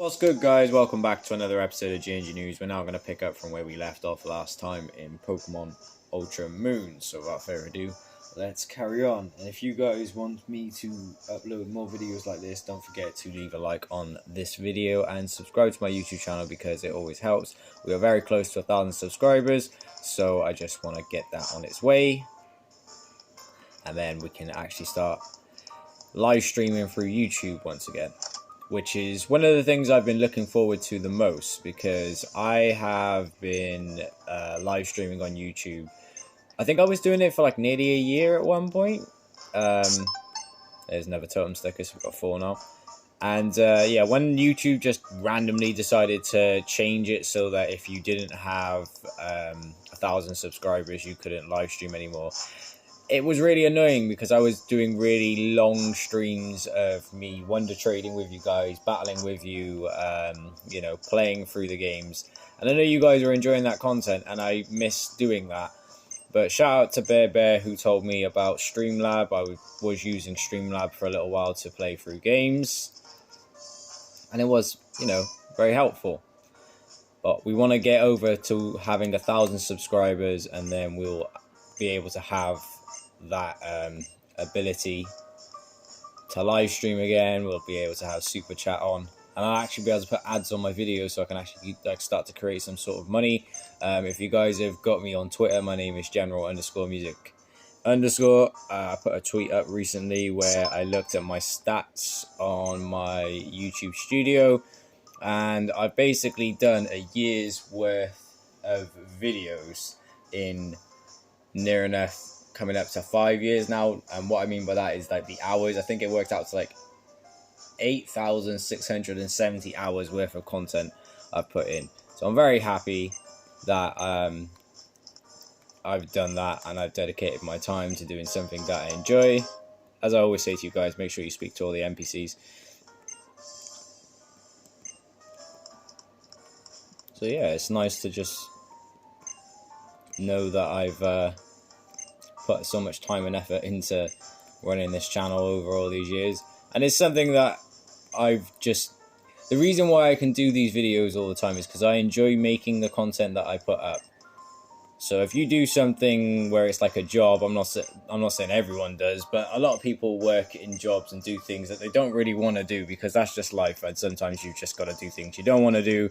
What's good, guys? Welcome back to another episode of GNG News. We're now going to pick up from where we left off last time in Pokemon Ultra Moon. So without further ado, let's carry on. And if you guys want me to upload more videos like this, don't forget to leave a like on this video and subscribe to my YouTube channel because it always helps. We are very close to 1,000 subscribers, so I just want to get that on its way. And then we can actually start live streaming through YouTube once again, which is one of the things I've been looking forward to the most, because I have been live streaming on YouTube. I think I was doing it for like nearly a year at one point. There's another totem sticker, so we've got 4 now. And yeah, when YouTube just randomly decided to change it so that if you didn't have 1,000 subscribers, you couldn't live stream anymore, it was really annoying because I was doing really long streams of me wonder trading with you guys, battling with you, you know, playing through the games. And I know you guys are enjoying that content, and I miss doing that. But shout out to Bear who told me about Streamlab. I was using Streamlab for a little while to play through games, and it was, you know, very helpful. But we want to get over to having 1,000 subscribers, and then we'll be able to have that ability to live stream again. We'll be able to have super chat on, and I'll actually be able to put ads on my videos, so I can actually like start to create some sort of money. If you guys have got me on Twitter, my name is general_music_. I put a tweet up recently where I looked at my stats on my YouTube studio, and I've basically done a year's worth of videos in near enough coming up to 5 years now. And what I mean by that is like the hours. I think it worked out to like 8,670 hours worth of content I've put in. So I'm very happy that I've done that, and I've dedicated my time to doing something that I enjoy. As I always say to you guys, make sure you speak to all the NPCs. So yeah, it's nice to just know that I've put so much time and effort into running this channel over all these years. And it's something that the reason why I can do these videos all the time is because I enjoy making the content that I put up. So if you do something where it's like a job, I'm not saying everyone does, but a lot of people work in jobs and do things that they don't really want to do, because that's just life. And sometimes you've just got to do things you don't want to do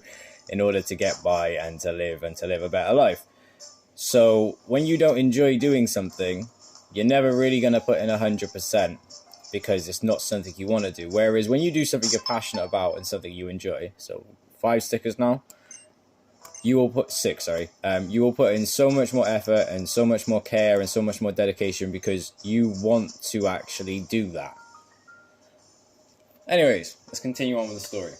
in order to get by and to live a better life. So when you don't enjoy doing something, you're never really going to put in 100% because it's not something you want to do. Whereas when you do something you're passionate about and something you enjoy, so 5 stickers now, you will put 6, sorry. You will put in so much more effort and so much more care and so much more dedication because you want to actually do that. Anyways, let's continue on with the story.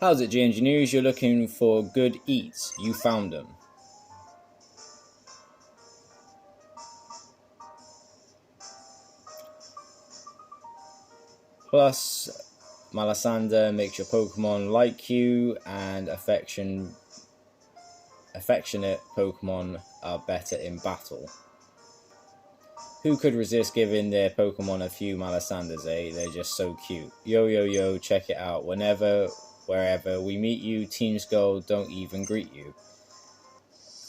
How's it, GNG News? You're looking for good eats. You found them. Plus, Malasander makes your Pokemon like you, and affectionate Pokemon are better in battle. Who could resist giving their Pokemon a few Malasanders, eh? They're just so cute. Yo, check it out. Whenever, wherever we meet you, Team Skull don't even greet you.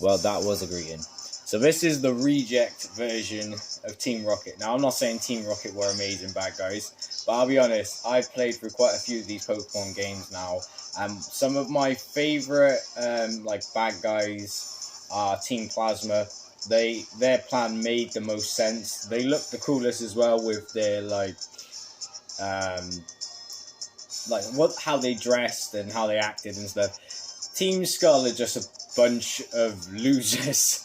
Well, that was a greeting. So this is the reject version of Team Rocket. Now, I'm not saying Team Rocket were amazing bad guys, but I'll be honest, I've played through quite a few of these Pokemon games now, and some of my favourite like bad guys are Team Plasma. Their plan made the most sense. They looked the coolest as well with their how they dressed and how they acted and stuff. Team Skull are just a bunch of losers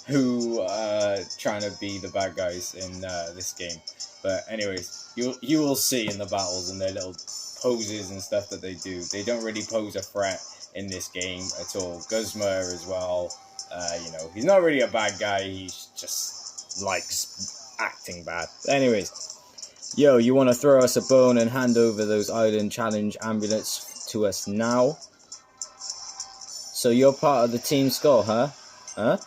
who are trying to be the bad guys in this game. But anyways, you will see in the battles and their little poses and stuff that they do. They don't really pose a threat in this game at all. Guzma as well. You know, he's not really a bad guy. He just likes acting bad. Anyways, yo, you want to throw us a bone and hand over those Island Challenge amulets to us now? So you're part of the Team Skull, huh? Huh?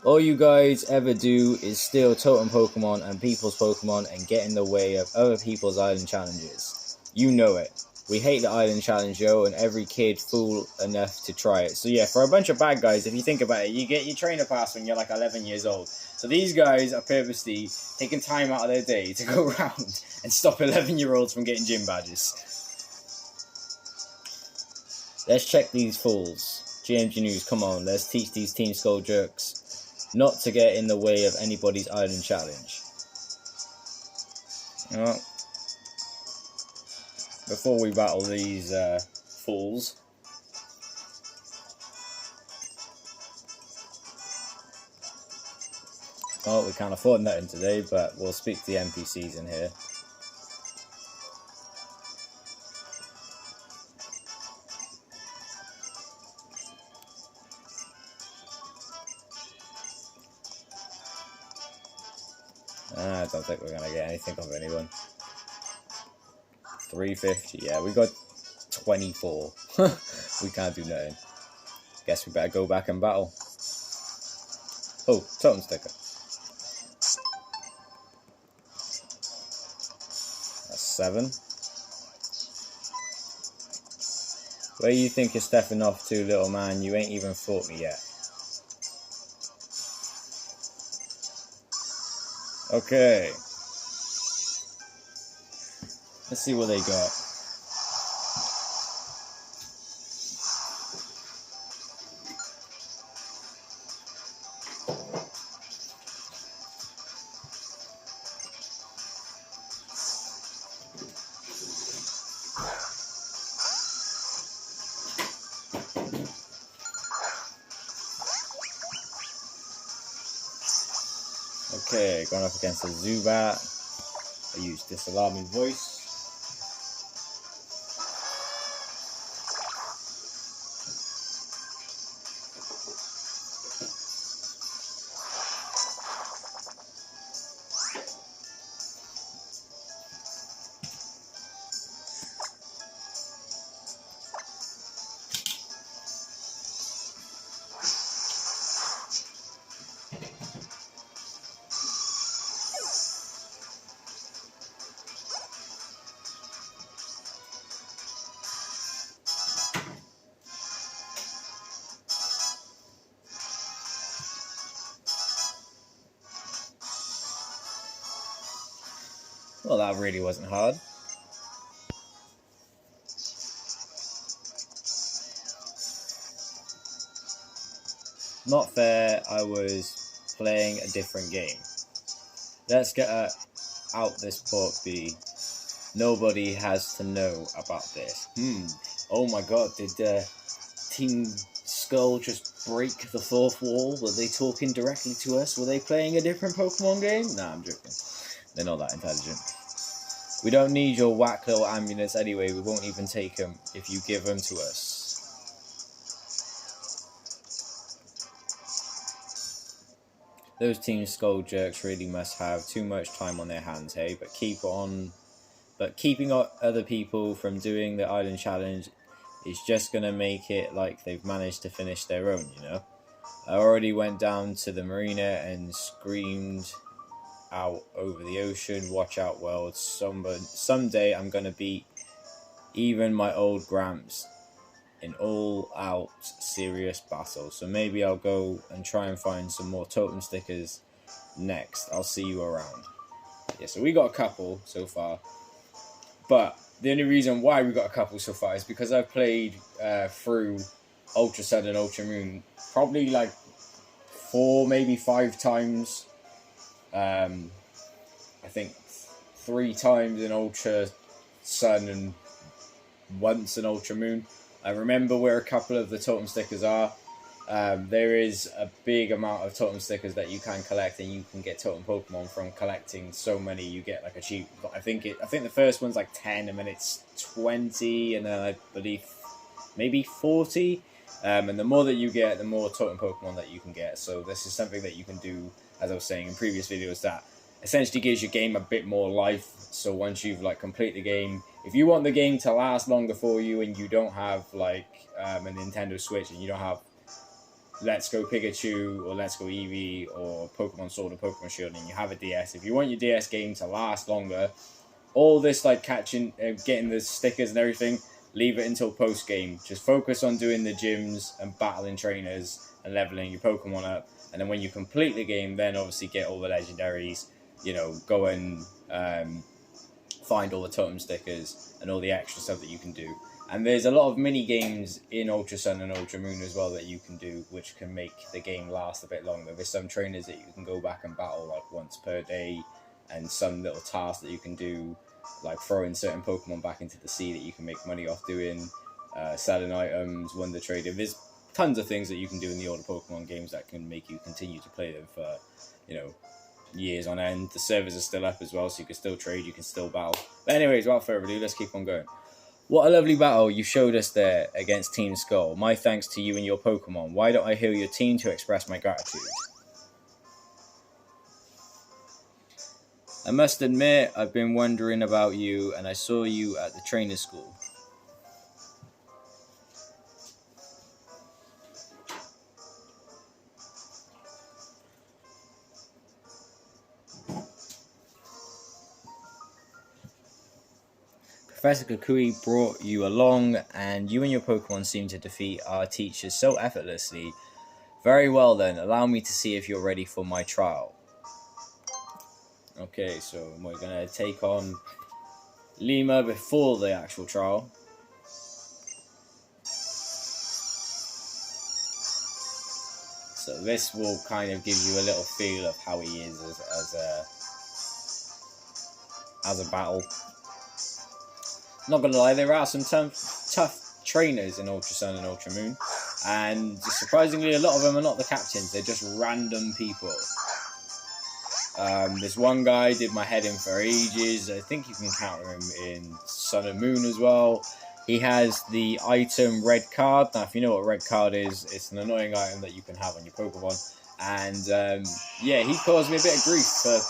All you guys ever do is steal totem Pokemon and people's Pokemon and get in the way of other people's island challenges. You know it. We hate the island challenge, yo, and every kid fool enough to try it. So yeah, for a bunch of bad guys, if you think about it, you get your trainer pass when you're like 11 years old. So these guys are purposely taking time out of their day to go around and stop 11-year-olds from getting gym badges. Let's check these fools. GMG News, come on, let's teach these Team Skull jerks not to get in the way of anybody's island challenge. Well, before we battle these fools, well, we can't afford nothing today, but we'll speak to the NPCs in here. I don't think we're gonna get anything of anyone. 350, yeah, we got 24. We can't do nothing. Guess we better go back and battle. Oh, totem sticker. That's 7. Where you think you're stepping off to, little man? You ain't even fought me yet. Okay. Let's see what they got. Okay, going up against the Zubat. I use Disalarming Voice. Well, that really wasn't hard. Not fair, I was playing a different game. Let's get out this port B. Nobody has to know about this. Oh my god, did Team Skull just break the fourth wall? Were they talking directly to us? Were they playing a different Pokemon game? Nah, I'm joking. They're not that intelligent. We don't need your whack little amulets anyway. We won't even take them if you give them to us. Those Team Skull jerks really must have too much time on their hands, hey? But keeping other people from doing the island challenge is just gonna make it like they've managed to finish their own, you know? I already went down to the marina and screamed out over the ocean, watch out world, someday I'm gonna beat even my old Gramps in all-out serious battle. So maybe I'll go and try and find some more totem stickers next. I'll see you around. Yeah, so we got a couple so far, but the only reason why we got a couple so far is because I've played through Ultra Sun and Ultra Moon probably like 4, maybe 5 times. I think 3 times in Ultra Sun and once in Ultra Moon. I remember where a couple of the totem stickers are. There is a big amount of totem stickers that you can collect, and you can get totem Pokemon from collecting so many. You get like a cheap. I think the first one's like 10, and then it's 20, and then I believe maybe 40. And the more that you get, the more totem Pokemon that you can get. So this is something that you can do, as I was saying in previous videos, that essentially gives your game a bit more life. So once you've like complete the game, if you want the game to last longer for you and you don't have like a Nintendo Switch and you don't have Let's Go Pikachu or Let's Go Eevee or Pokemon Sword or Pokemon Shield and you have a DS, if you want your DS game to last longer, all this like catching, getting the stickers and everything, leave it until post game. Just focus on doing the gyms and battling trainers and leveling your Pokemon up. And then when you complete the game, then obviously get all the legendaries. You know, go and find all the totem stickers and all the extra stuff that you can do. And there's a lot of mini games in Ultra Sun and Ultra Moon as well that you can do, which can make the game last a bit longer. There's some trainers that you can go back and battle like once per day, and some little tasks that you can do, like throwing certain Pokemon back into the sea that you can make money off doing, selling items, wonder trading. There's tons of things that you can do in the older Pokemon games that can make you continue to play them for, you know, years on end. The servers are still up as well, so you can still trade, you can still battle. But anyways, without further ado, let's keep on going. What a lovely battle you showed us there against Team Skull. My thanks to you and your Pokemon. Why don't I heal your team to express my gratitude? I must admit, I've been wondering about you, and I saw you at the trainer school. Professor Kukui brought you along, and you and your Pokemon seem to defeat our teachers so effortlessly. Very well then, allow me to see if you're ready for my trial. Okay, so we're going to take on Lima before the actual trial. So this will kind of give you a little feel of how he is as a battle. Not gonna lie, there are some tough trainers in Ultra Sun and Ultra Moon, and surprisingly, a lot of them are not the captains. They're just random people. This one guy did my head in for ages. I think you can counter him in Sun and Moon as well. He has the item Red Card. Now, if you know what Red Card is, it's an annoying item that you can have on your Pokemon. And yeah, he caused me a bit of grief for,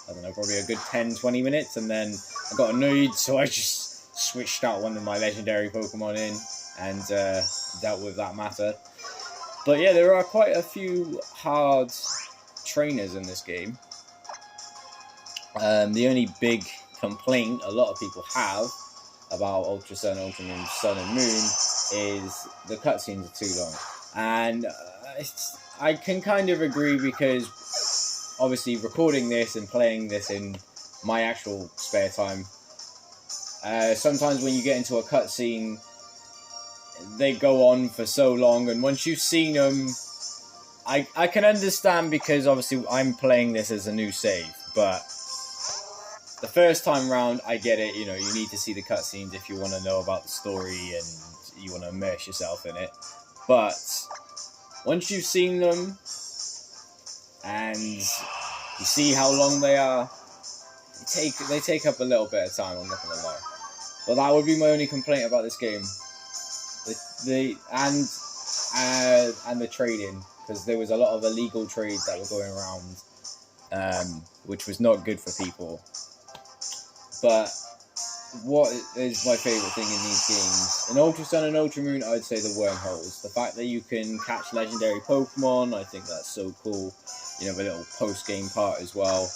I don't know, probably a good 10-20 minutes, and then I got annoyed, so I just switched out one of my legendary Pokemon in and dealt with that matter. But yeah, there are quite a few hard trainers in this game. The only big complaint a lot of people have about Ultra Sun, Ultra Moon, Sun and Moon is the cutscenes are too long. And I can kind of agree, because obviously recording this and playing this in my actual spare time, sometimes when you get into a cutscene, they go on for so long, and once you've seen them, I can understand, because obviously I'm playing this as a new save, but the first time round, I get it, you know, you need to see the cutscenes if you want to know about the story and you want to immerse yourself in it. But once you've seen them and you see how long they are, they take up a little bit of time, I'm not going to lie. But that would be my only complaint about this game. And the trading, because there was a lot of illegal trades that were going around, which was not good for people. But what is my favourite thing in these games? In Ultra Sun and Ultra Moon, I would say the wormholes. The fact that you can catch legendary Pokemon, I think that's so cool. You know, the little post-game part as well.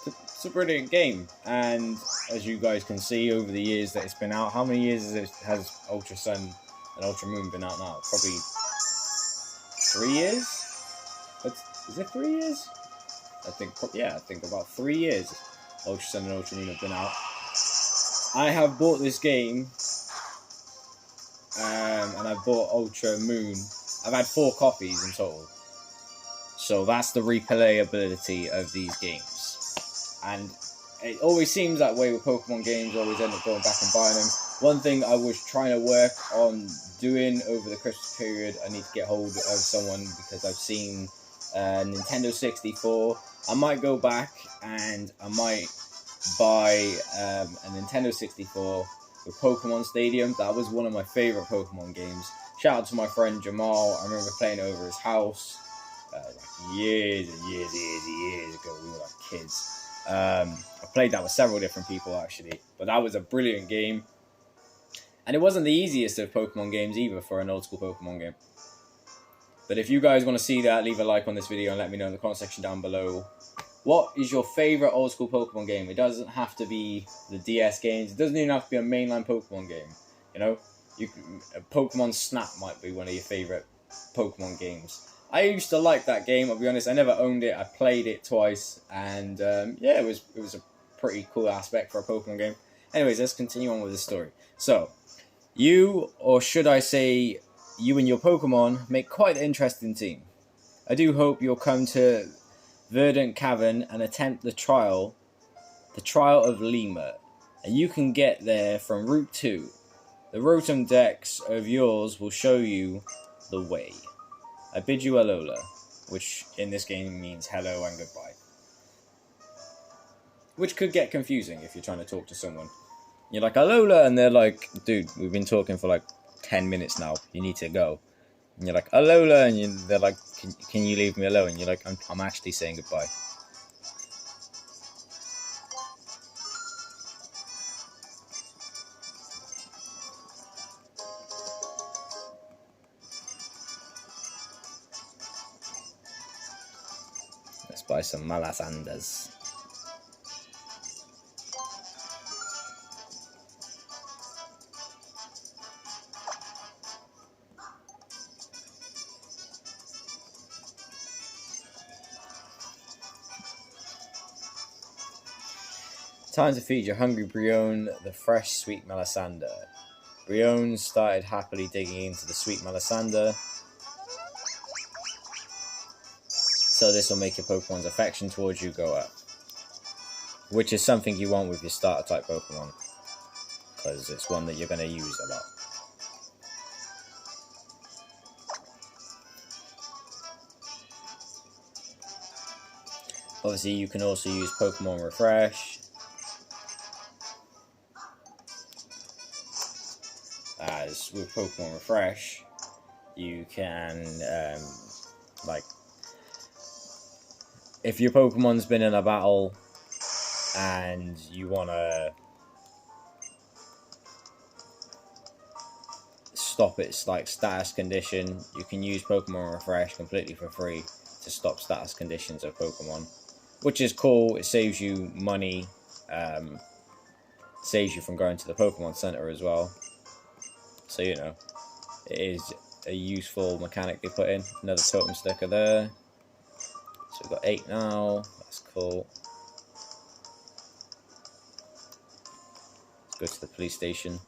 It's a brilliant game. And as you guys can see, over the years that it's been out, how many years has Ultra Sun and Ultra Moon been out now? Probably 3 years? Is it 3 years? I think about 3 years. Ultra Sun and Ultra Moon have been out. I have bought this game, and I've bought Ultra Moon. I've had 4 copies in total. So that's the replayability of these games. And it always seems that way with Pokemon games, always end up going back and buying them. One thing I was trying to work on doing over the Christmas period, I need to get hold of someone, because I've seen Nintendo 64. I might go back and I might buy a Nintendo 64 with Pokemon Stadium. That was one of my favourite Pokemon games. Shout out to my friend Jamal. I remember playing over his house like years and years ago. We were like kids. I played that with several different people actually, but that was a brilliant game. And it wasn't the easiest of Pokemon games either for an old school Pokemon game. But if you guys want to see that, leave a like on this video and let me know in the comment section down below. What is your favorite old school Pokemon game? It doesn't have to be the DS games. It doesn't even have to be a mainline Pokemon game. You know, Pokemon Snap might be one of your favorite Pokemon games. I used to like that game. I'll be honest. I never owned it. I played it twice, and yeah, it was a pretty cool aspect for a Pokemon game. Anyways, let's continue on with the story. So, you, or should I say, you and your Pokemon make quite an interesting team. I do hope you'll come to Verdant Cavern and attempt the trial of Lima, and you can get there from Route 2. The Rotom Dex of yours will show you the way. I bid you Alola, which in this game means hello and goodbye. Which could get confusing if you're trying to talk to someone. You're like, Alola, and they're like, dude, we've been talking for like 10 minutes now, you need to go. And you're like, Alola, and they're like, can you leave me alone? And you're like, I'm actually saying goodbye. Let's buy some Malasanders. Time to feed your hungry Brion the fresh sweet Malasander. Brion started happily digging into the sweet Malasander, so this will make your Pokemon's affection towards you go up, which is something you want with your starter type Pokemon, because it's one that you're going to use a lot. Obviously, you can also use Pokemon Refresh. As with Pokemon Refresh, you can, if your Pokemon's been in a battle and you want to stop its status condition, you can use Pokemon Refresh completely for free to stop status conditions of Pokemon, which is cool. It saves you money, saves you from going to the Pokemon Center as well. So, you know, it is a useful mechanic they put in. Another totem sticker there. So we've got 8 now. That's cool. Let's go to the police station.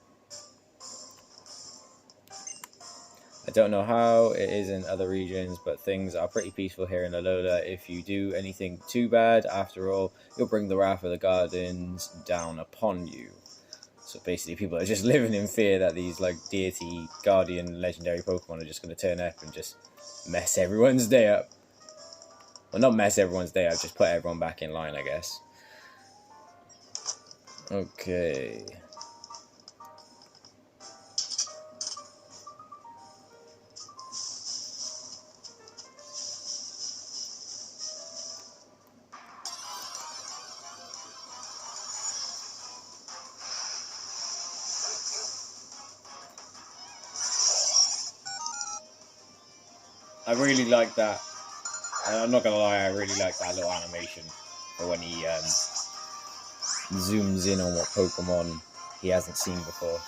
I don't know how it is in other regions, but things are pretty peaceful here in Alola. If you do anything too bad, after all, you'll bring the wrath of the Guardians down upon you. So basically, people are just living in fear that these deity, guardian, legendary Pokemon are just going to turn up and just mess everyone's day up. Well, not mess everyone's day up, just put everyone back in line, I guess. Okay. I really like that. I'm not gonna lie, I really like that little animation for when he zooms in on what Pokemon he hasn't seen before.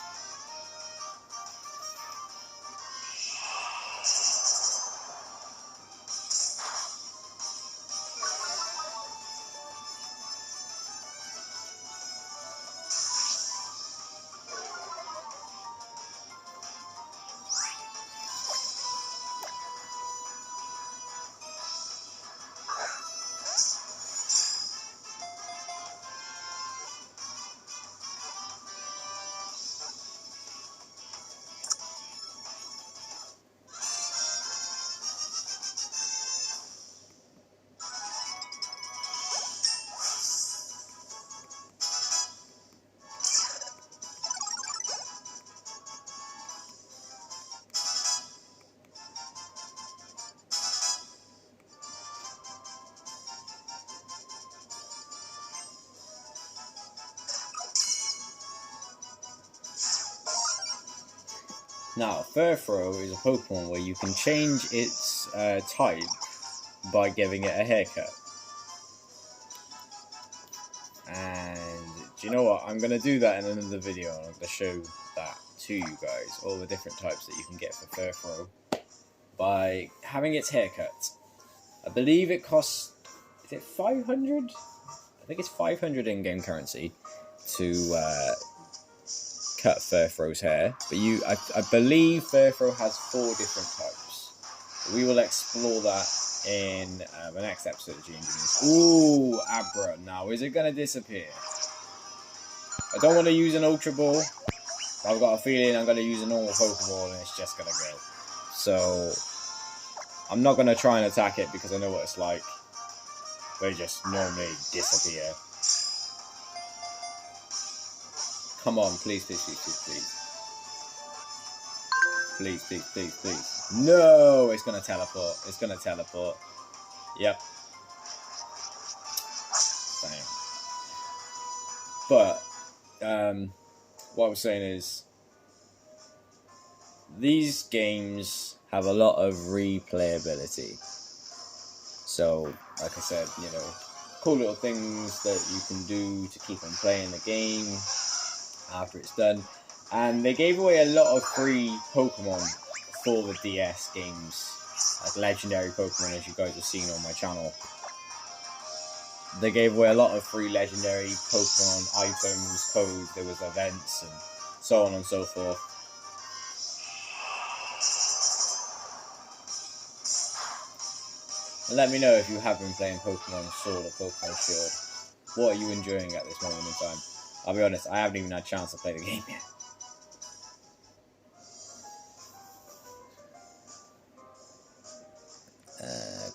Now, Furfrou is a Pokemon where you can change its type by giving it a haircut. you know what? I'm going to do that in another video, and I'm going to show that to you guys, all the different types that you can get for Furfro by having its haircut. I believe it costs, is it 500? I think it's 500 in-game currency to cut Furfro's hair. But I believe Furfro has 4 different types. We will explore that in the next episode of G&G's. Ooh, Abra. Now, is it going to disappear? I don't want to use an Ultra Ball. I've got a feeling I'm going to use a normal Pokeball and it's just going to go. So, I'm not going to try and attack it because I know what it's like. They just normally disappear. Come on, please, please, please, please, please. Please, please, please, please. No, it's going to teleport. It's going to teleport. Yep. Damn. But, what I was saying is, these games have a lot of replayability. So, like I said, you know, cool little things that you can do to keep on playing the game after it's done. And they gave away a lot of free Pokemon for the DS games, like legendary Pokemon, as you guys have seen on my channel. They gave away a lot of free legendary Pokemon items, codes, there was events, and so on and so forth. And let me know if you have been playing Pokemon Sword or Pokemon Shield. What are you enjoying at this moment in time? I'll be honest, I haven't even had a chance to play the game yet.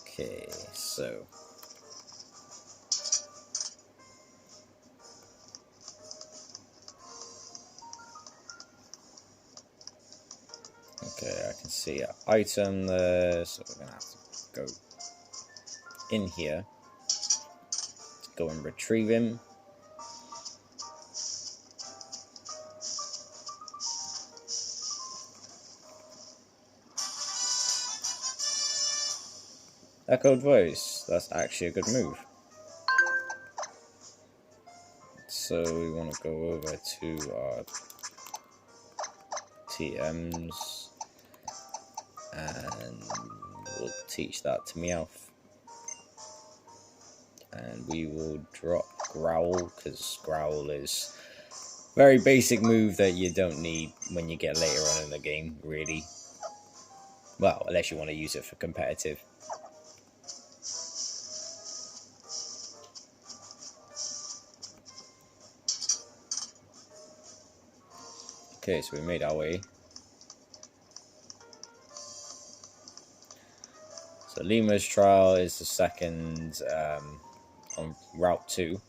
Okay, so... Okay, I can see an item there, so we're going to have to go in here to go and retrieve him. Echoed voice, that's actually a good move. So we want to go over to our TMs and we'll teach that to Meowth. And we will drop Growl, because Growl is a very basic move that you don't need when you get later on in the game, really. Well, unless you want to use it for competitive. Okay, so we made our way. So Lima's Trial is the second on Route 2.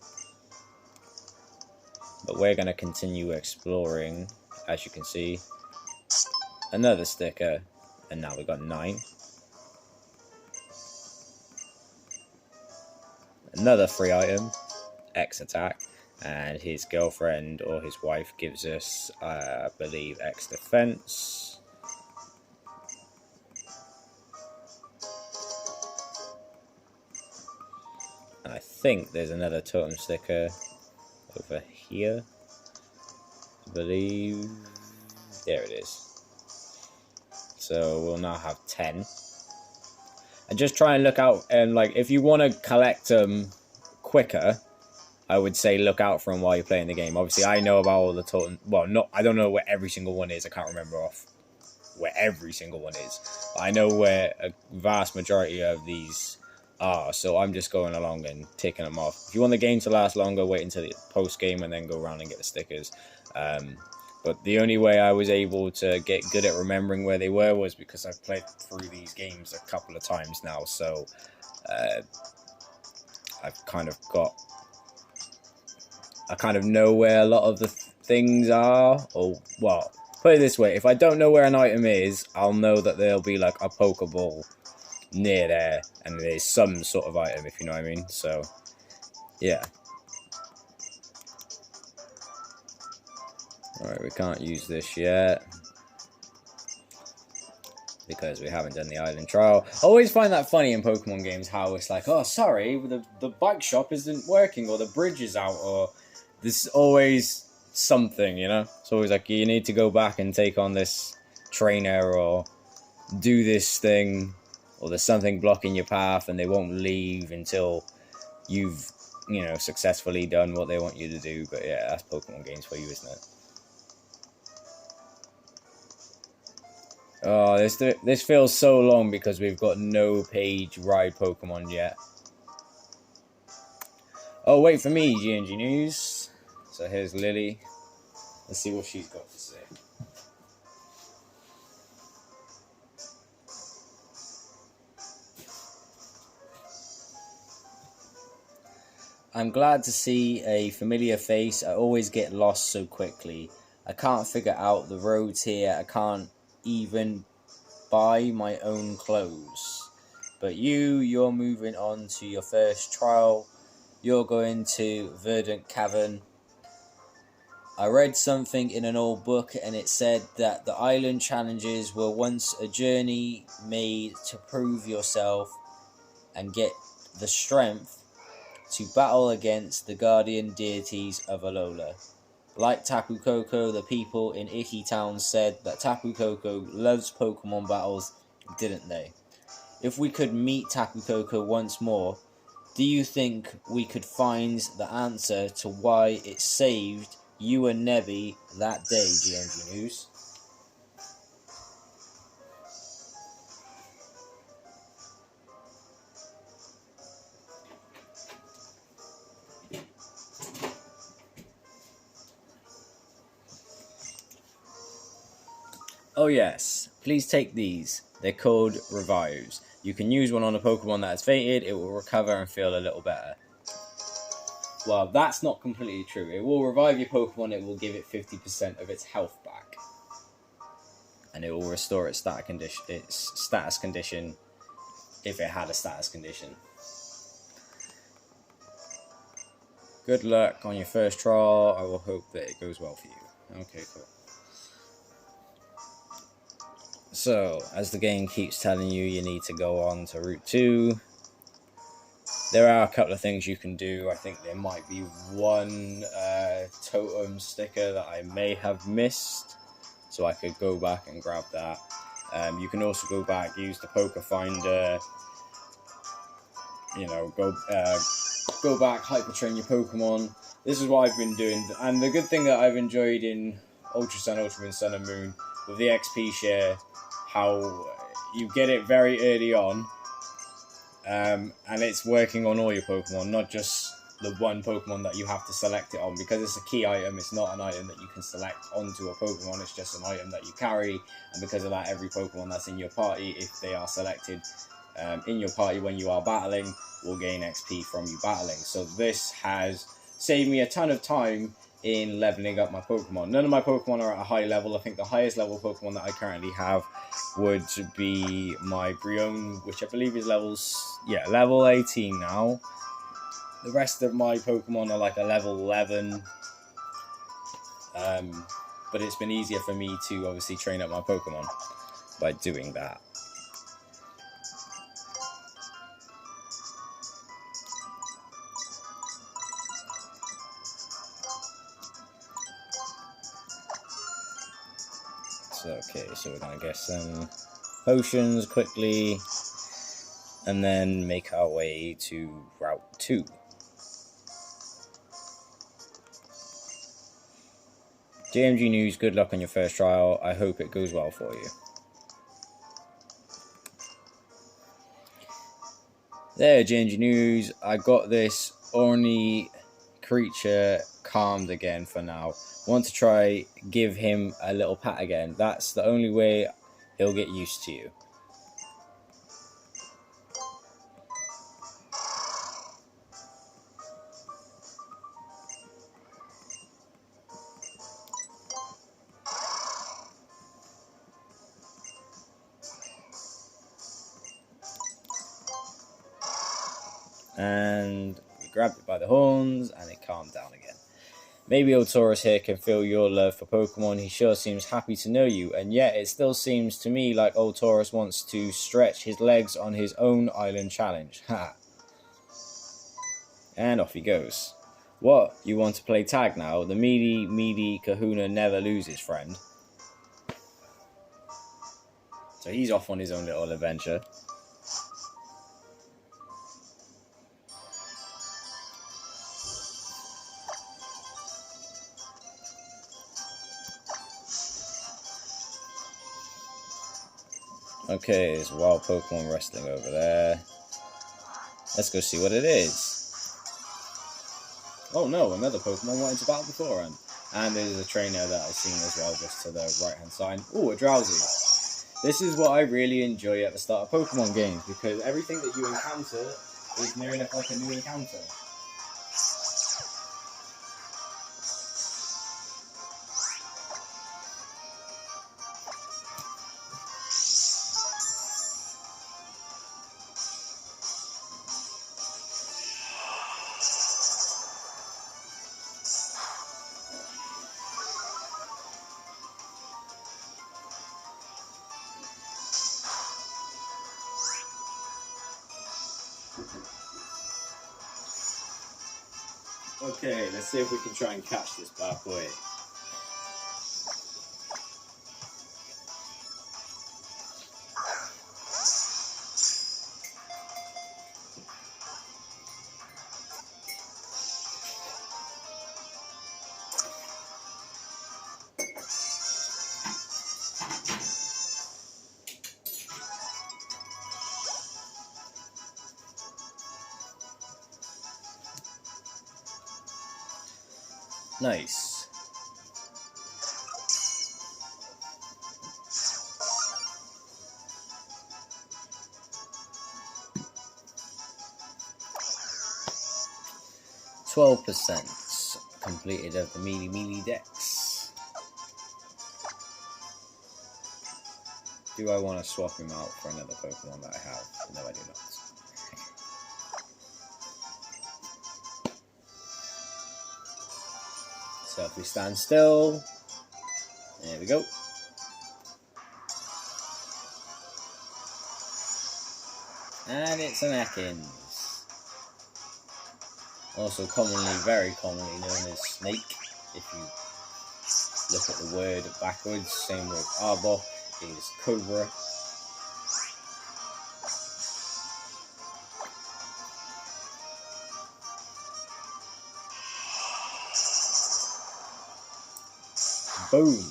But we're going to continue exploring, as you can see. Another sticker, and now we've got 9. Another free item, X attack. And his girlfriend or his wife gives us, I believe, X defense. And I think there's another totem sticker over here. I believe. There it is. So we'll now have 10. And just try and look out, and like, if you want to collect them quicker, I would say look out for them while you're playing the game. Obviously, I know about all the totem... Well, I don't know where every single one is. I can't remember off where every single one is. But I know where a vast majority of these are. So I'm just going along and taking them off. If you want the game to last longer, wait until the post-game and then go around and get the stickers. But the only way I was able to get good at remembering where they were was because I've played through these games a couple of times now. So I've kind of got... I kind of know where a lot of the things are, or, well, put it this way, if I don't know where an item is, I'll know that there'll be, like, a Pokeball near there, and there's some sort of item, if you know what I mean, so, yeah. Alright, we can't use this yet, because we haven't done the island trial. I always find that funny in Pokemon games, how it's like, oh, sorry, the bike shop isn't working, or the bridge is out, or... there's always something, you know? It's always like, you need to go back and take on this trainer, or do this thing, or there's something blocking your path and they won't leave until you've, you know, successfully done what they want you to do. But yeah, that's Pokemon games for you, isn't it? Oh, this feels so long because we've got no page ride Pokemon yet. Oh, wait for me, GNG News. So here's Lily. Let's see what she's got to say. I'm glad to see a familiar face. I always get lost so quickly. I can't figure out the roads here. I can't even buy my own clothes. But you're moving on to your first trial. You're going to Verdant Cavern. I read something in an old book, and it said that the island challenges were once a journey made to prove yourself and get the strength to battle against the guardian deities of Alola. Like Tapu Koko, the people in Icky Town said that Tapu Koko loves Pokemon battles, didn't they? If we could meet Tapu Koko once more, do you think we could find the answer to why it saved you and Nebby that day, GMG News? Oh yes, please take these. They're called Revives. You can use one on a Pokemon that has fainted, it will recover and feel a little better. Well, that's not completely true. It will revive your Pokemon, it will give it 50% of its health back. And it will restore its status condition if it had a status condition. Good luck on your first trial. I will hope that it goes well for you. Okay, cool. So, as the game keeps telling you, you need to go on to Route 2. There are a couple of things you can do. I think there might be one totem sticker that I may have missed, so I could go back and grab that. You can also go back, use the Poke Finder, you know, go back, hyper train your Pokemon. This is what I've been doing, and the good thing that I've enjoyed in Ultra Sun, Ultra Moon, Sun and Moon with the XP share, how you get it very early on, and it's working on all your Pokemon, not just the one Pokemon that you have to select it on, because it's a key item. It's not an item that you can select onto a Pokemon, it's just an item that you carry, and because of that, every Pokemon that's in your party, if they are selected in your party when you are battling, will gain XP from you battling. So this has saved me a ton of time in leveling up my Pokemon. None of my Pokemon are at a high level. I think the highest level Pokemon that I currently have would be my Brion, which I believe is level 18 now. The rest of my Pokemon are like a level 11. But it's been easier for me to obviously train up my Pokemon by doing that. Okay, so we're going to get some potions quickly, and then make our way to Route 2. JMG News, good luck on your first trial. I hope it goes well for you. There, JMG News, I got this Orny creature calmed again for now. Want to try give him a little pat again. That's the only way he'll get used to you. And we grabbed it by the horns and it calmed down again. Maybe old Taurus here can feel your love for Pokemon. He sure seems happy to know you, and yet it still seems to me like old Taurus wants to stretch his legs on his own island challenge. Ha! And off he goes. What? You want to play tag now? The meaty kahuna never loses, friend. So he's off on his own little adventure. Okay, there's a wild Pokemon wrestling over there. Let's go see what it is. Oh no, another Pokemon went into battle beforehand. And there's a trainer that I've seen as well, just to the right hand side. Oh, a Drowsy. This is what I really enjoy at the start of Pokemon games, because everything that you encounter is near enough like a new encounter. Okay, let's see if we can try and catch this bad boy. Nice. %, completed of the mealy decks. Do I want to swap him out for another Pokemon that I have? No, I do not. So if we stand still, there we go. And it's an Ekans. Also very commonly known as Snake, if you look at the word backwards. Same with Arbok is Cobra. Boom.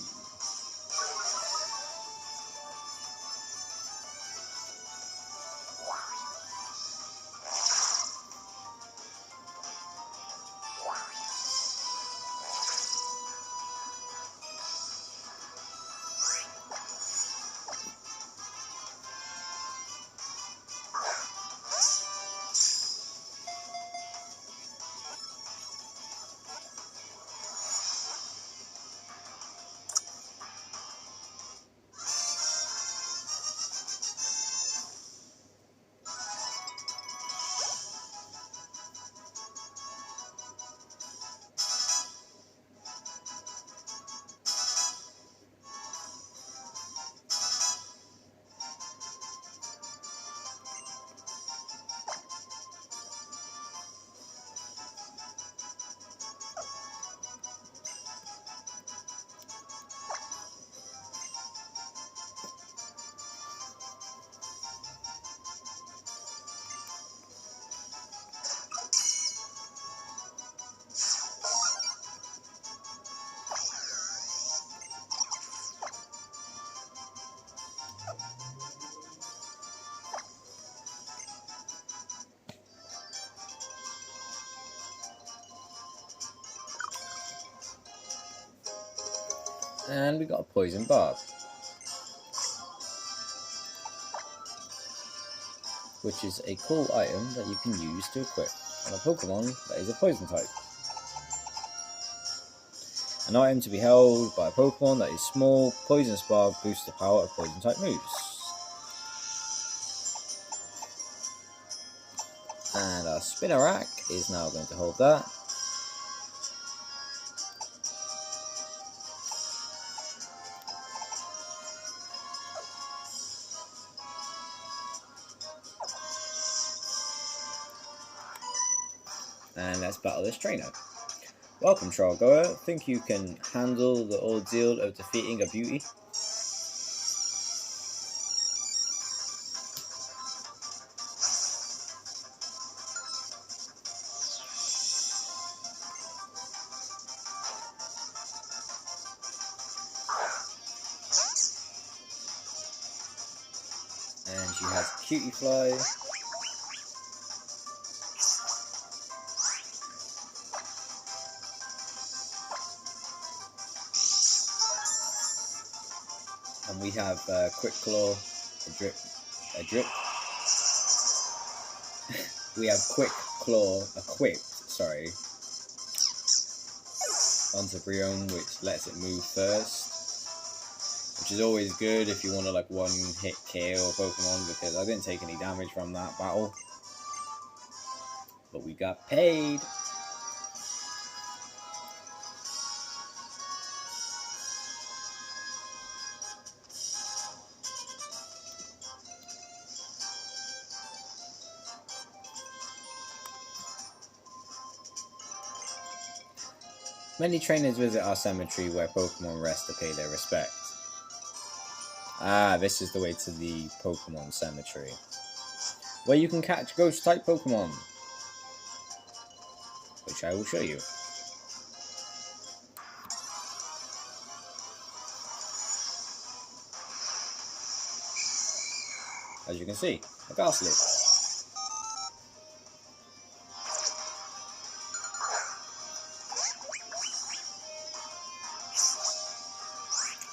And we got a Poison Barb, which is a cool item that you can use to equip on a Pokemon that is a Poison type. An item to be held by a Pokemon that is small. Poison Spark boosts the power of Poison type moves. And our Spinarak is now going to hold that. And let's battle this trainer. Welcome, Trollgoer. Think you can handle the ordeal of defeating a beauty? And she has Cutie Fly. And we have Quick Claw, a drip. We have Quick Claw equipped, sorry, onto Brion, which lets it move first, which is always good if you want to like one hit KO a Pokemon, because I didn't take any damage from that battle, but we got paid. Many trainers visit our cemetery where Pokemon rest to pay their respect. Ah, this is the way to the Pokemon cemetery, where you can catch ghost-type Pokemon, which I will show you. As you can see, a Ghastly.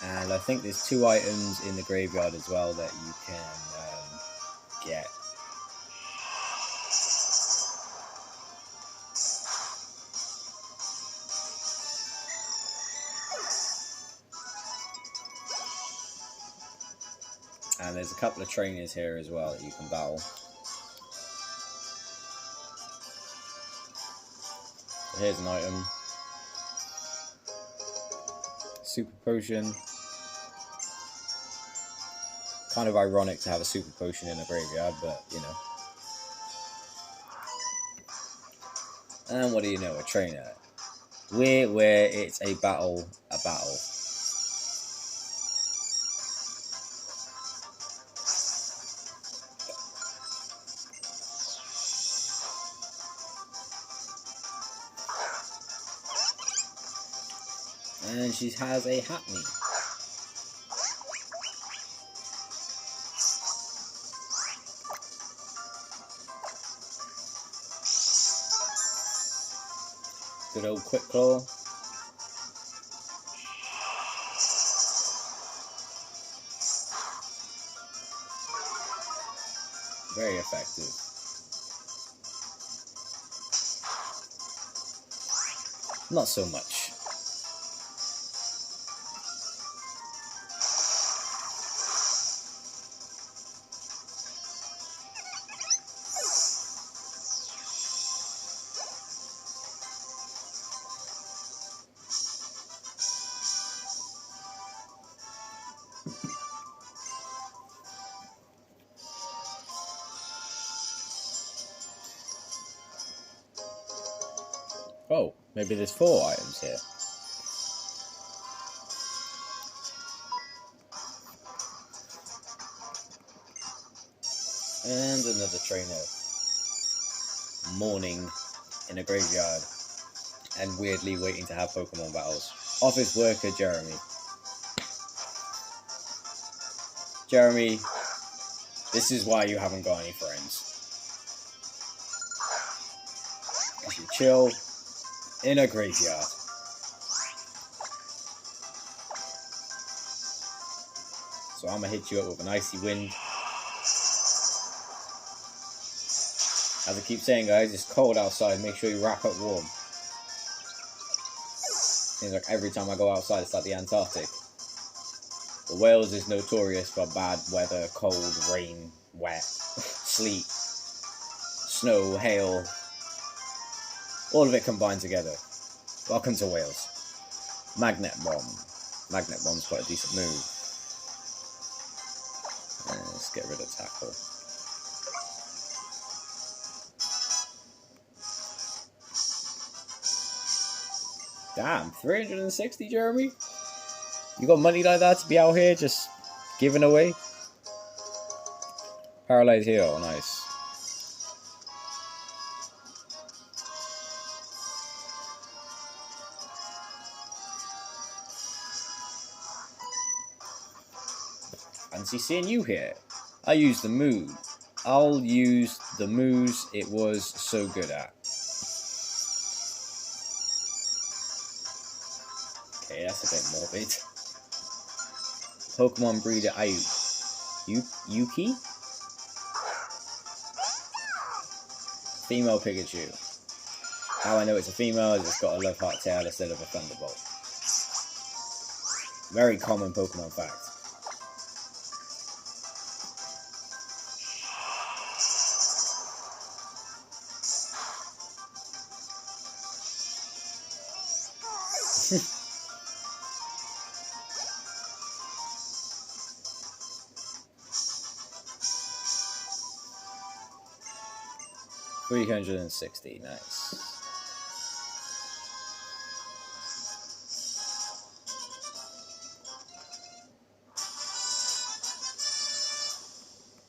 And I think there's 2 items in the graveyard as well that you can get. And there's a couple of trainers here as well that you can battle. So here's an item. Super Potion. Kind of ironic to have a Super Potion in a graveyard, but you know. And what do you know, a trainer. Where it's a battle. And she has a Happy. Good old Quick Claw. Very effective. Not so much. Oh, maybe there's 4 items here. And another trainer. Mourning in a graveyard. And weirdly waiting to have Pokemon battles. Office worker Jeremy. Jeremy, this is why you haven't got any friends. Because you chill in a graveyard. So I'm going to hit you up with an Icy Wind. As I keep saying, guys, it's cold outside. Make sure you wrap up warm. Seems like every time I go outside, it's like the Antarctic. But Wales is notorious for bad weather, cold, rain, wet, sleet, snow, hail. All of it combined together. Welcome to Wales. Magnet Bomb. Magnet Bomb's quite a decent move. Let's get rid of Tackle. Damn, 360, Jeremy? You got money like that to be out here just giving away? Paralyzed heal, nice. Fancy seeing you here. I use the mood. I'll use the moves it was so good at. Okay, that's a bit morbid. Pokemon breeder Yuki? Female Pikachu. How I know it's a female is it's got a love heart tail instead of a thunderbolt. Very common Pokemon fact. $360, nice.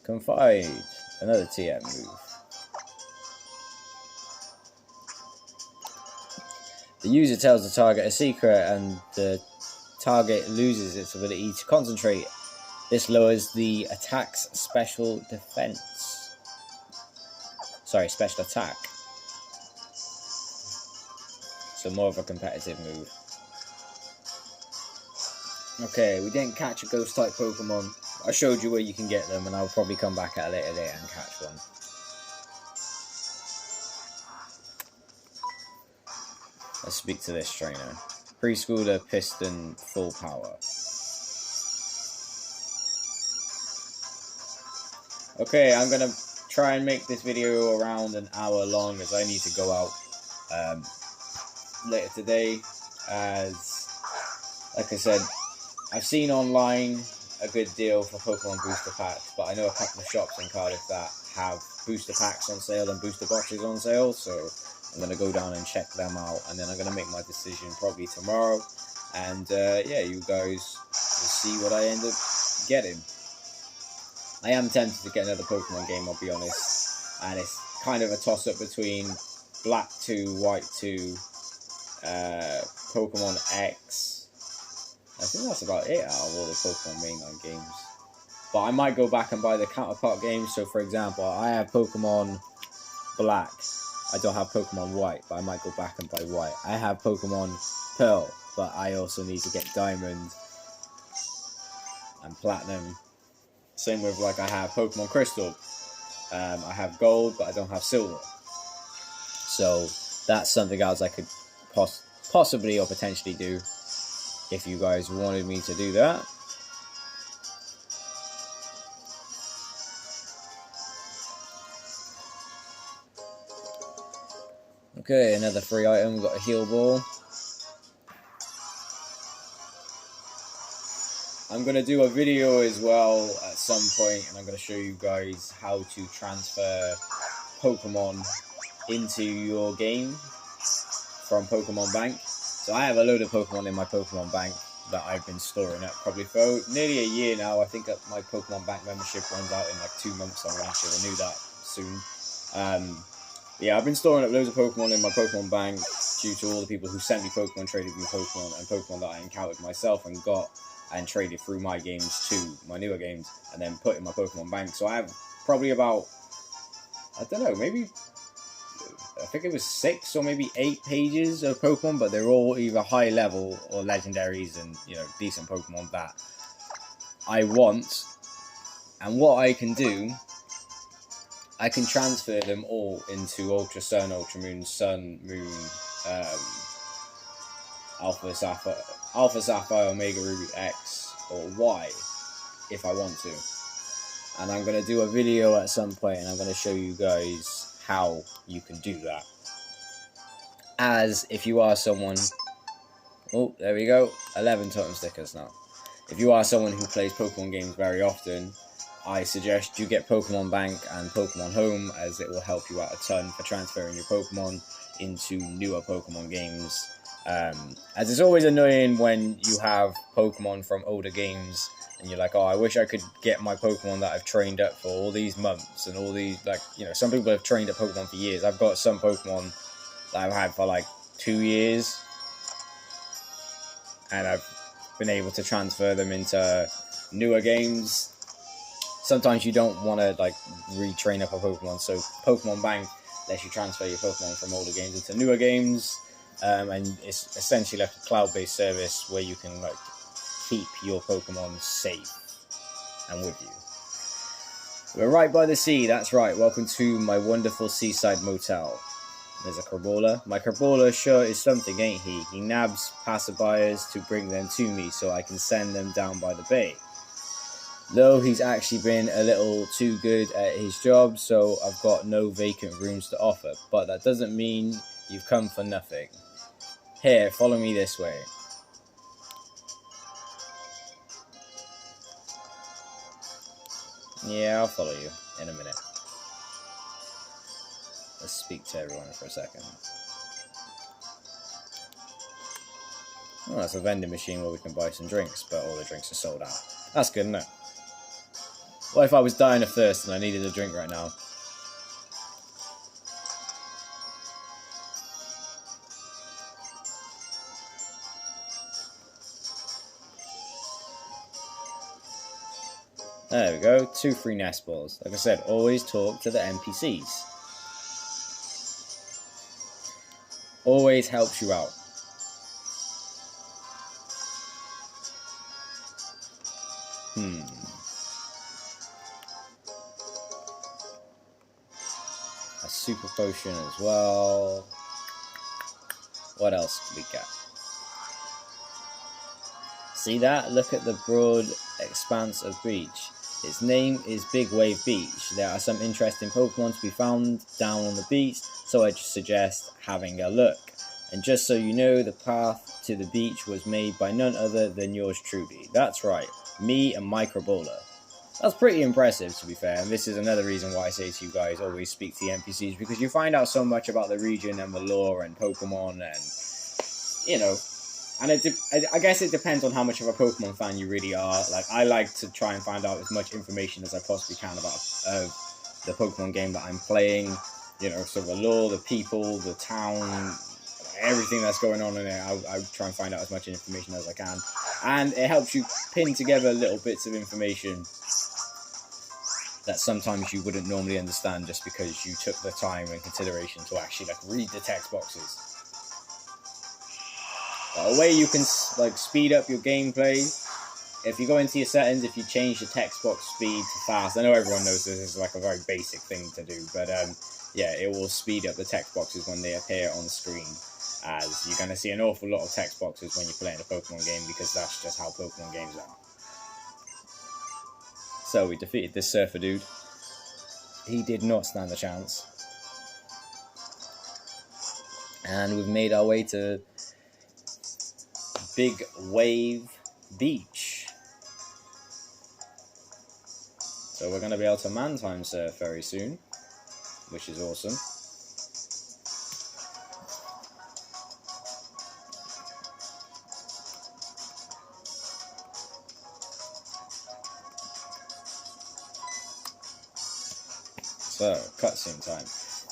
Confide, another TM move. The user tells the target a secret and the target loses its ability to concentrate. This lowers the attack's special defense. Sorry, special attack. So more of a competitive move. Okay, we didn't catch a ghost type Pokemon. I showed you where you can get them, and I'll probably come back at a later date and catch one. Let's speak to this trainer. Preschooler Piston full power. Okay, I'm gonna try and make this video around an hour long as I need to go out later today. As, like I said, I've seen online a good deal for Pokemon booster packs, but I know a couple of shops in Cardiff that have booster packs on sale and booster boxes on sale, so I'm going to go down and check them out, and then I'm going to make my decision probably tomorrow, and yeah, you guys will see what I end up getting. I am tempted to get another Pokemon game, I'll be honest, and it's kind of a toss-up between Black 2, White 2, Pokemon X. I think that's about it out of all the Pokemon mainline games. But I might go back and buy the counterpart games. So, for example, I have Pokemon Black. I don't have Pokemon White, but I might go back and buy White. I have Pokemon Pearl, but I also need to get Diamond and Platinum. Same with, like, I have Pokemon Crystal. I have Gold, but I don't have Silver. So, that's something else I could possibly or potentially do if you guys wanted me to do that. Okay, another free item. We've got a heal ball. I'm going to do a video as well at some point, and I'm going to show you guys how to transfer Pokemon into your game from Pokemon Bank. So I have a load of Pokemon in my Pokemon Bank that I've been storing up probably for nearly a year now. I think my Pokemon Bank membership runs out in like 2 months, so I'm going to have to renew that soon. Yeah, I've been storing up loads of Pokemon in my Pokemon Bank due to all the people who sent me Pokemon, traded me Pokemon, and Pokemon that I encountered myself and got and traded through my games to my newer games and then put in my Pokemon Bank. So I have probably about, I don't know, maybe, I think it was 6 or maybe 8 pages of Pokemon, but they're all either high level or legendaries and, you know, decent Pokemon that I want. And what I can do, I can transfer them all into Ultra Sun, Ultra Moon, Sun, Moon, Alpha Sapphire, Omega Ruby X, or Y, if I want to. And I'm going to do a video at some point, and I'm going to show you guys how you can do that. As if you are someone, oh, there we go, 11 totem stickers now. If you are someone who plays Pokemon games very often, I suggest you get Pokemon Bank and Pokemon Home, as it will help you out a ton for transferring your Pokemon into newer Pokemon games As it's always annoying when you have Pokemon from older games and you're like, oh, I wish I could get my Pokemon that I've trained up for all these months and all these, like, you know, some people have trained up Pokemon for years. I've got some Pokemon that I've had for like 2 years, and I've been able to transfer them into newer games. Sometimes you don't want to like retrain up a Pokemon, so Pokemon Bank lets you transfer your Pokemon from older games into newer games, and it's essentially like a cloud-based service where you can like keep your Pokemon safe and with you. We're right by the sea, that's right. Welcome to my wonderful seaside motel. There's a Crabola. My Crabola sure is something, ain't he? He nabs passerbyers to bring them to me so I can send them down by the bay. Though he's actually been a little too good at his job, so I've got no vacant rooms to offer. But that doesn't mean you've come for nothing. Here, follow me this way. Yeah, I'll follow you in a minute. Let's speak to everyone for a second. Oh, that's a vending machine where we can buy some drinks, but all the drinks are sold out. That's good, isn't it? What if I was dying of thirst and I needed a drink right now? There we go, 2 free nest balls. Like I said, always talk to the NPCs. Always helps you out. A super potion as well. What else do we get? See that? Look at the broad expanse of beach. Its name is Big Wave Beach. There are some interesting Pokemon to be found down on the beach, so I suggest having a look. And just so you know, the path to the beach was made by none other than yours truly. That's right, me and my Crabola. That's pretty impressive, to be fair, and this is another reason why I say to you guys, always speak to the NPCs, because you find out so much about the region and the lore and Pokemon, and, you know, and I guess it depends on how much of a Pokemon fan you really are. Like, I like to try and find out as much information as I possibly can about the Pokemon game that I'm playing, you know, so the lore, the people, the town, everything that's going on in it. I try and find out as much information as I can, and it helps you pin together little bits of information that sometimes you wouldn't normally understand just because you took the time and consideration to actually like read the text boxes. A way you can like speed up your gameplay, if you go into your settings, if you change the text box speed to fast, I know everyone knows this is like a very basic thing to do, but yeah, it will speed up the text boxes when they appear on screen, as you're going to see an awful lot of text boxes when you're playing a Pokemon game, because that's just how Pokemon games are. So we defeated this surfer dude. He did not stand a chance. And we've made our way to Big Wave Beach. So we're going to be able to Mantime surf very soon, which is awesome. So, cutscene time.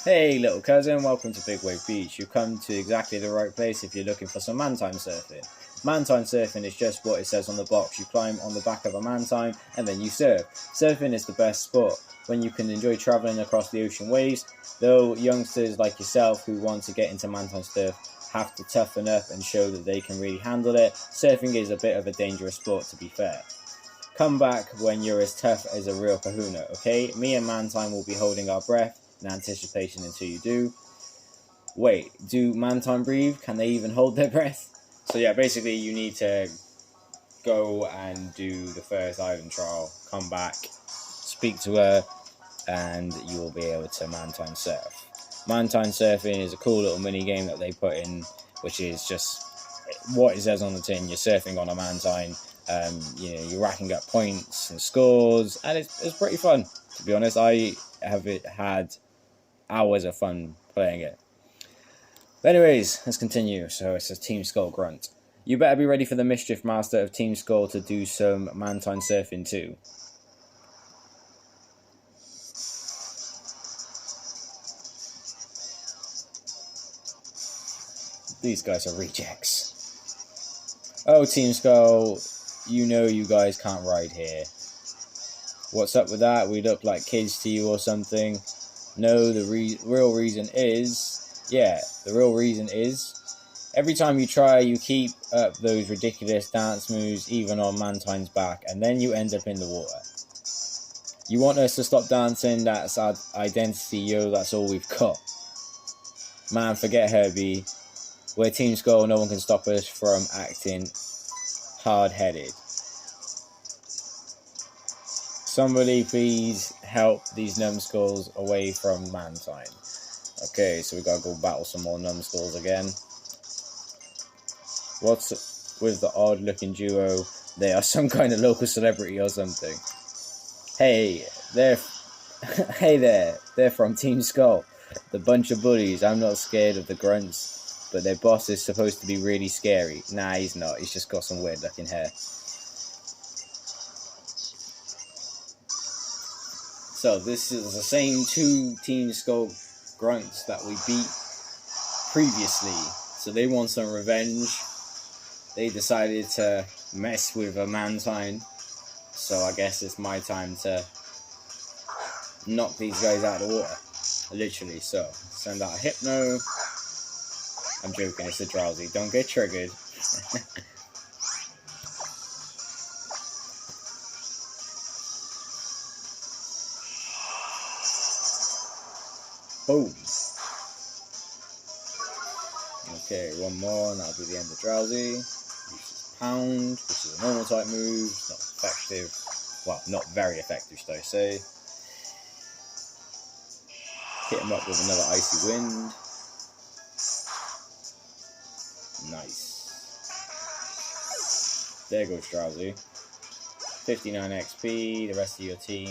Hey little cousin, welcome to Big Wave Beach. You've come to exactly the right place if you're looking for some Mantime surfing. Mantime surfing is just what it says on the box. You climb on the back of a Mantime and then you surf. Surfing is the best sport when you can enjoy travelling across the ocean waves, though youngsters like yourself who want to get into Mantime surf have to toughen up and show that they can really handle it. Surfing is a bit of a dangerous sport, to be fair. Come back when you're as tough as a real kahuna, okay? Me and Mantime will be holding our breath in anticipation until you do. Wait, do Mantime breathe? Can they even hold their breath? So yeah, basically you need to go and do the first island trial, come back, speak to her, and you will be able to Mantime surf. Mantime surfing is a cool little mini game that they put in, which is just what it says on the tin. You're surfing on a Mantime. You know, you're racking up points and scores, and it's pretty fun, to be honest. I have had hours of fun playing it. But anyways, let's continue. So it's a Team Skull grunt. You better be ready for the Mischief Master of Team Skull to do some Mantine surfing too. These guys are rejects. Oh, Team Skull, you know you guys can't ride here. What's up with that? We look like kids to you or something? No, the real reason is... Yeah, the real reason is... Every time you try, you keep up those ridiculous dance moves even on Mantine's back, and then you end up in the water. You want us to stop dancing? That's our identity, yo, that's all we've got. Man, forget Herbie. We're Team Skull, no one can stop us from acting hard-headed. Somebody please help these numbskulls away from Mantine. Okay, so we gotta go battle some more numbskulls again. What's with the odd-looking duo? They are some kind of local celebrity or something. Hey, hey there, they're from Team Skull. The bunch of bullies. I'm not scared of the grunts, but their boss is supposed to be really scary. Nah, he's not. He's just got some weird-looking hair. So this is the same two Team Skull grunts that we beat previously. So they want some revenge. They decided to mess with a Mantine. So I guess it's my time to knock these guys out of the water. Literally. So send out a Hypno. I'm joking, it's a Drowsy. Don't get triggered. Boom. Okay, one more, and that'll be the end of Drowsy. Uses Pound, which is a normal type move. It's not effective. Well, not very effective, should I say. Hit him up with another Icy Wind. Nice. There goes Drowsy. 59 XP, the rest of your team